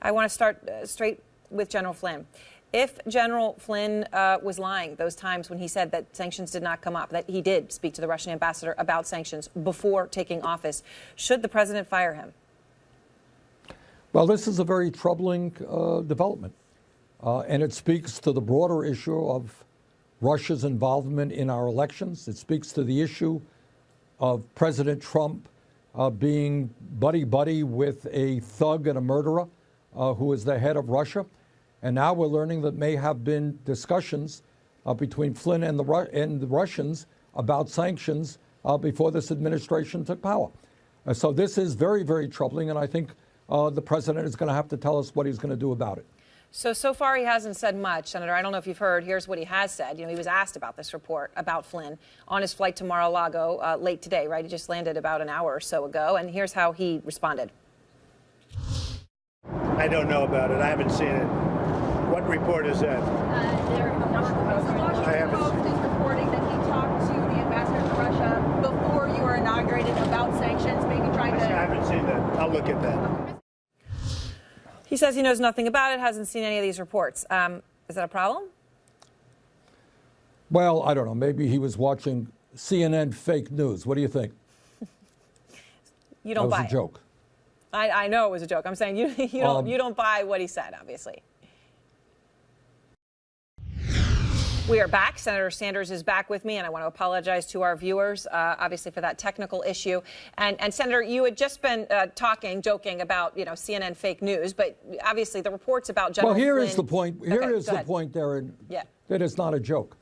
I want to start straight with General Flynn. If General Flynn was lying those times when he said that sanctions did not come up, that he did speak to the Russian ambassador about sanctions before taking office, should the president fire him? Well, this is a very troubling development, and it speaks to the broader issue of Russia's involvement in our elections. It speaks to the issue of President Trump being buddy-buddy with a thug and a murderer who is the head of Russia. And now we're learning that may have been discussions between Flynn and the Russians about sanctions before this administration took power. So this is very, very troubling, and I think the president is going to have to tell us what he's going to do about it. So far he hasn't said much, Senator. I don't know if you've heard. Here's what he has said. He was asked about this report about Flynn on his flight to Mar-a-Lago late today, right? He just landed about an hour or so ago, and here's how he responded. I don't know about it. I haven't seen it. What report is that? I haven't. Post is reporting that he talked to the ambassador to Russia before you were inaugurated about sanctions, maybe trying to... I haven't seen that. I'll look at that. He says he knows nothing about it, hasn't seen any of these reports. Is that a problem? Well, I don't know. Maybe he was watching CNN fake news. What do you think? You don't buy it. That was a joke. I know it was a joke. I'm saying you don't buy what he said, obviously. We are back. Senator Sanders is back with me, and I want to apologize to our viewers, obviously, for that technical issue. And Senator, you had just been joking about, CNN fake news, but obviously the reports about General Flynn... Well, here is the point. Here is the point, Darren, that it's not a joke.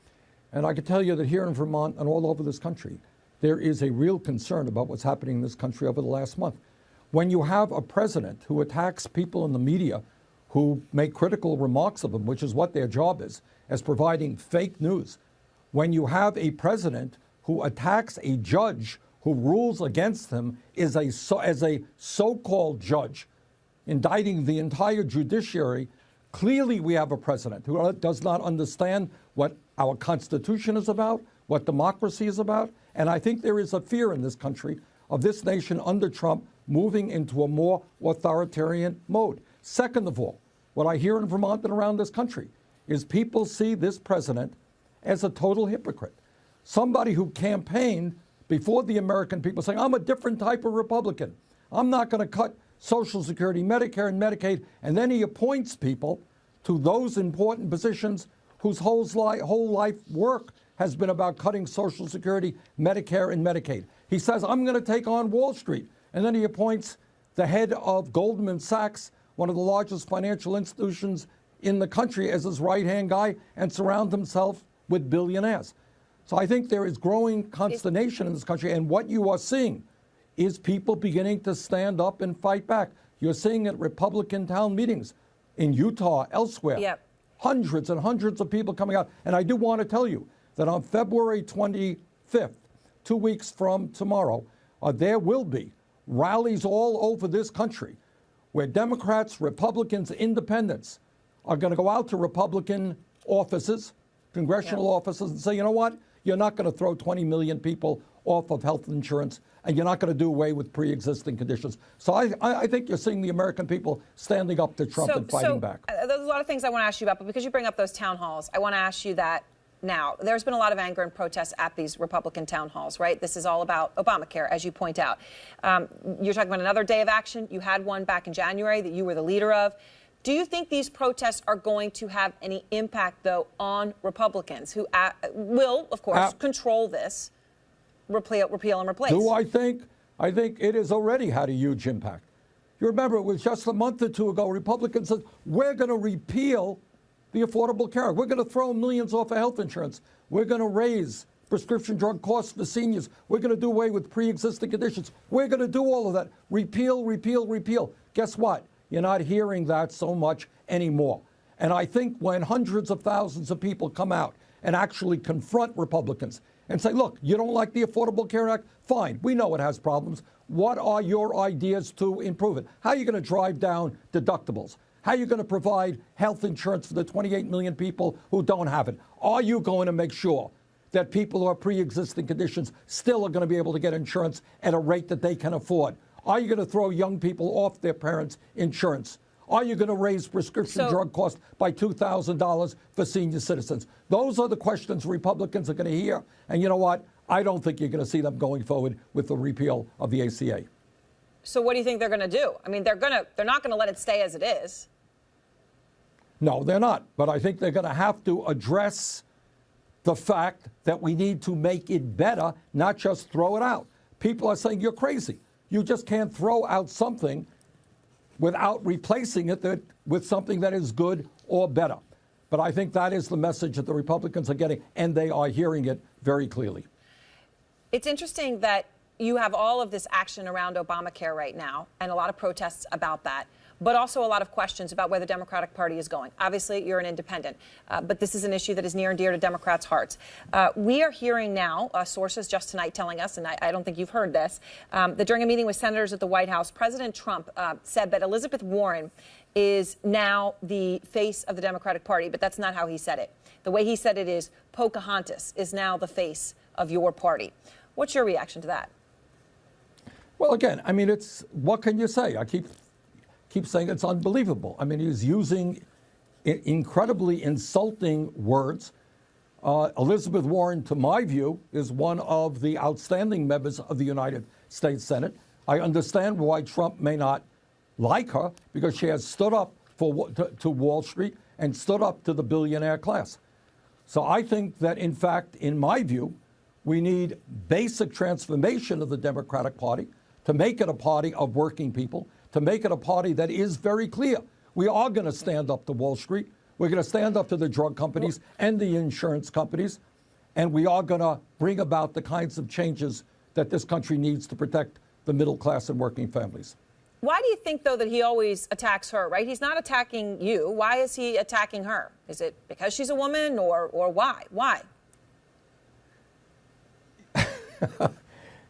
And I can tell you that here in Vermont and all over this country, there is a real concern about what's happening in this country over the last month. When you have a president who attacks people in the media who make critical remarks of him, which is what their job is, as providing fake news, when you have a president who attacks a judge who rules against him as a so-called judge, indicting the entire judiciary, clearly we have a president who does not understand what our Constitution is about, what democracy is about, and I think there is a fear in this country of this nation under Trump moving into a more authoritarian mode. Second of all, what I hear in Vermont and around this country is people see this president as a total hypocrite. Somebody who campaigned before the American people saying, I'm a different type of Republican. I'm not going to cut Social Security, Medicare, and Medicaid. And then he appoints people to those important positions whose whole life work has been about cutting Social Security, Medicare, and Medicaid. He says, I'm going to take on Wall Street. And then he appoints the head of Goldman Sachs, one of the largest financial institutions in the country, as his right-hand guy, and surround himself with billionaires. So I think there is growing consternation in this country, and what you are seeing is people beginning to stand up and fight back. You're seeing at Republican town meetings in Utah, elsewhere, hundreds and hundreds of people coming out. And I do want to tell you that on February 25th, 2 weeks from tomorrow, there will be rallies all over this country where Democrats, Republicans, independents are going to go out to Republican offices, congressional offices, and say, you know what? You're not going to throw 20 million people off of health insurance, and you're not going to do away with pre-existing conditions. So I think you're seeing the American people standing up to Trump and fighting back. There's a lot of things I want to ask you about, but because you bring up those town halls, I want to ask you that now. There's been a lot of anger and protests at these Republican town halls, right? This is all about Obamacare, as you point out. You're talking about another day of action. You had one back in January that you were the leader of. Do you think these protests are going to have any impact, though, on Republicans who will, of course, control this, repeal and replace? Do I think? I think it has already had a huge impact. You remember, it was just a month or two ago, Republicans said, we're going to repeal the Affordable Care Act. We're going to throw millions off of health insurance. We're going to raise prescription drug costs for seniors. We're going to do away with pre-existing conditions. We're going to do all of that. Repeal, repeal, repeal. Guess what? You're not hearing that so much anymore. And I think when hundreds of thousands of people come out and actually confront Republicans and say, look, you don't like the Affordable Care Act? Fine, we know it has problems. What are your ideas to improve it? How are you going to drive down deductibles? How are you going to provide health insurance for the 28 million people who don't have it? Are you going to make sure that people who have pre-existing conditions still are going to be able to get insurance at a rate that they can afford? Are you going to throw young people off their parents' insurance? Are you going to raise prescription drug costs by $2,000 for senior citizens? Those are the questions Republicans are going to hear. And you know what? I don't think you're going to see them going forward with the repeal of the ACA. So what do you think they're going to do? I mean, they're not going to let it stay as it is. No, they're not. But I think they're going to have to address the fact that we need to make it better, not just throw it out. People are saying you're crazy. You just can't throw out something without replacing it with something that is good or better. But I think that is the message that the Republicans are getting, and they are hearing it very clearly. It's interesting that you have all of this action around Obamacare right now and a lot of protests about that, but also a lot of questions about where the Democratic Party is going. Obviously, you're an independent, but this is an issue that is near and dear to Democrats' hearts. We are hearing now, sources just tonight telling us, and I don't think you've heard this, that during a meeting with senators at the White House, President Trump said that Elizabeth Warren is now the face of the Democratic Party, but that's not how he said it. The way he said it is Pocahontas is now the face of your party. What's your reaction to that? Well, again, I mean, what can you say? I keep saying it's unbelievable. I mean, he's using incredibly insulting words. Elizabeth Warren, to my view, is one of the outstanding members of the United States Senate. I understand why Trump may not like her, because she has stood up to Wall Street and stood up to the billionaire class. So I think that, in fact, in my view, we need basic transformation of the Democratic Party to make it a party of working people, to make it a party that is very clear. We are going to stand up to Wall Street. We're going to stand up to the drug companies and the insurance companies. And we are going to bring about the kinds of changes that this country needs to protect the middle class and working families. Why do you think, though, that he always attacks her, right? He's not attacking you. Why is he attacking her? Is it because she's a woman, or why? Why?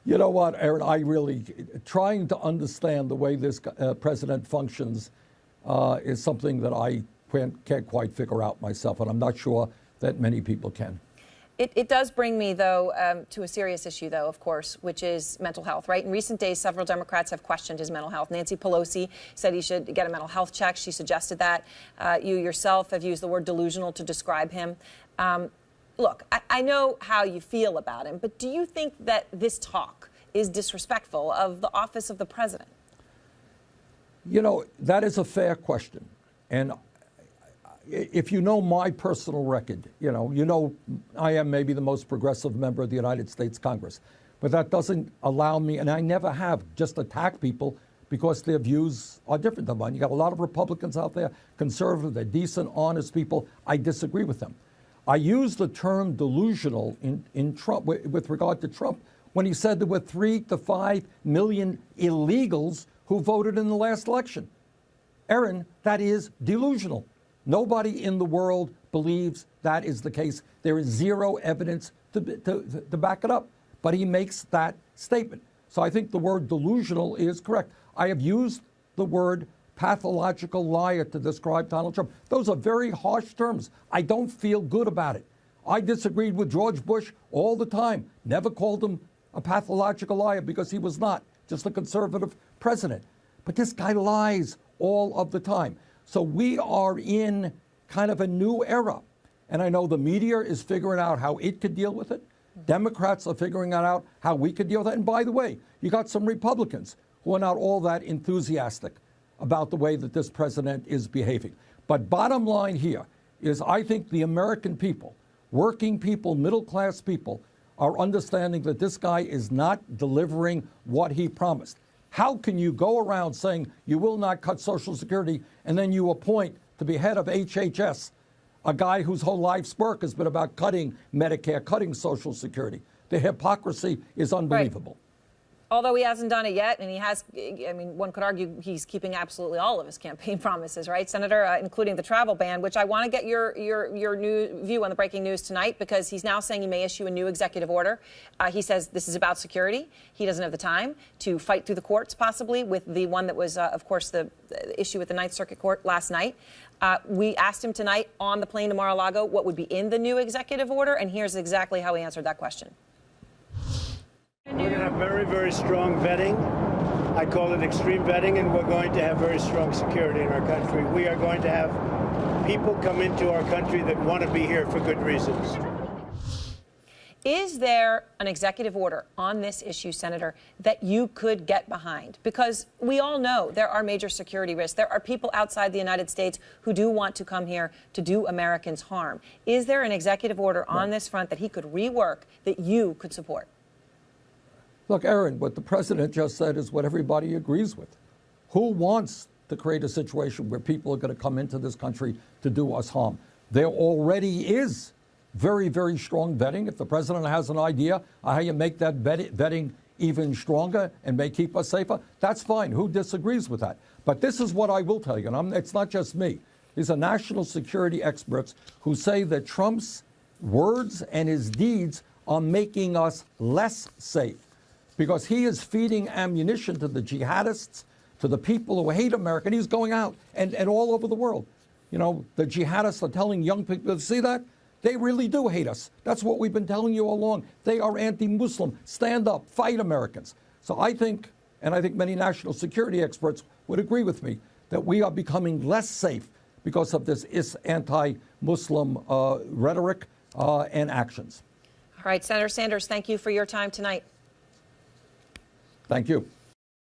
You know what, Aaron, I really, trying to understand the way this president functions is something that I can't quite figure out myself, and I'm not sure that many people can. It does bring me, though, to a serious issue, though, of course, which is mental health, right? In recent days, several Democrats have questioned his mental health. Nancy Pelosi said he should get a mental health check. She suggested that. You yourself have used the word delusional to describe him. Look, I know how you feel about him, but do you think that this talk is disrespectful of the office of the president? You know, that is a fair question. And if you know my personal record, you know I am maybe the most progressive member of the United States Congress. But that doesn't allow me, and I never have, just attack people because their views are different than mine. You got a lot of Republicans out there, conservative, they're decent, honest people. I disagree with them. I use the term delusional in Trump with regard to Trump when he said there were 3 to 5 million illegals who voted in the last election. Aaron, that is delusional. Nobody in the world believes that is the case. There is zero evidence to back it up. But he makes that statement. So I think the word delusional is correct. I have used the word pathological liar to describe Donald Trump. Those are very harsh terms. I don't feel good about it. I disagreed with George Bush all the time. Never called him a pathological liar because he was not, just a conservative president. But this guy lies all of the time. So we are in kind of a new era. And I know the media is figuring out how it could deal with it. Democrats are figuring out how we could deal with it. And by the way, you got some Republicans who are not all that enthusiastic about the way that this president is behaving. But bottom line here is I think the American people, working people, middle-class people, are understanding that this guy is not delivering what he promised. How can you go around saying you will not cut Social Security and then you appoint to be head of HHS a guy whose whole life's work has been about cutting Medicare, cutting Social Security? The hypocrisy is unbelievable. Right. Although he hasn't done it yet, and he has, I mean, one could argue he's keeping absolutely all of his campaign promises, right, Senator, including the travel ban, which I want to get your new view on the breaking news tonight, because he's now saying he may issue a new executive order. He says this is about security. He doesn't have the time to fight through the courts, possibly, with the one that was, of course, the issue with the Ninth Circuit Court last night. We asked him tonight on the plane to Mar-a-Lago what would be in the new executive order, and here's exactly how he answered that question. We're going to have very, very strong vetting. I call it extreme vetting, and we're going to have very strong security in our country. We are going to have people come into our country that want to be here for good reasons. Is there an executive order on this issue, Senator, that you could get behind? Because we all know there are major security risks. There are people outside the United States who do want to come here to do Americans harm. Is there an executive order on this front that he could rework that you could support? Look, Erin, what the president just said is what everybody agrees with. Who wants to create a situation where people are going to come into this country to do us harm? There already is very, very strong vetting. If the president has an idea on how you make that vetting even stronger and may keep us safer, that's fine. Who disagrees with that? But this is what I will tell you, and it's not just me. These are national security experts who say that Trump's words and his deeds are making us less safe because he is feeding ammunition to the jihadists, to the people who hate America. And he's going out and all over the world. You know, the jihadists are telling young people, see that? They really do hate us. That's what we've been telling you all along. They are anti-Muslim. Stand up, fight Americans. So I think, and I think many national security experts would agree with me, that we are becoming less safe because of this anti-Muslim rhetoric and actions. All right, Senator Sanders, thank you for your time tonight. Thank you.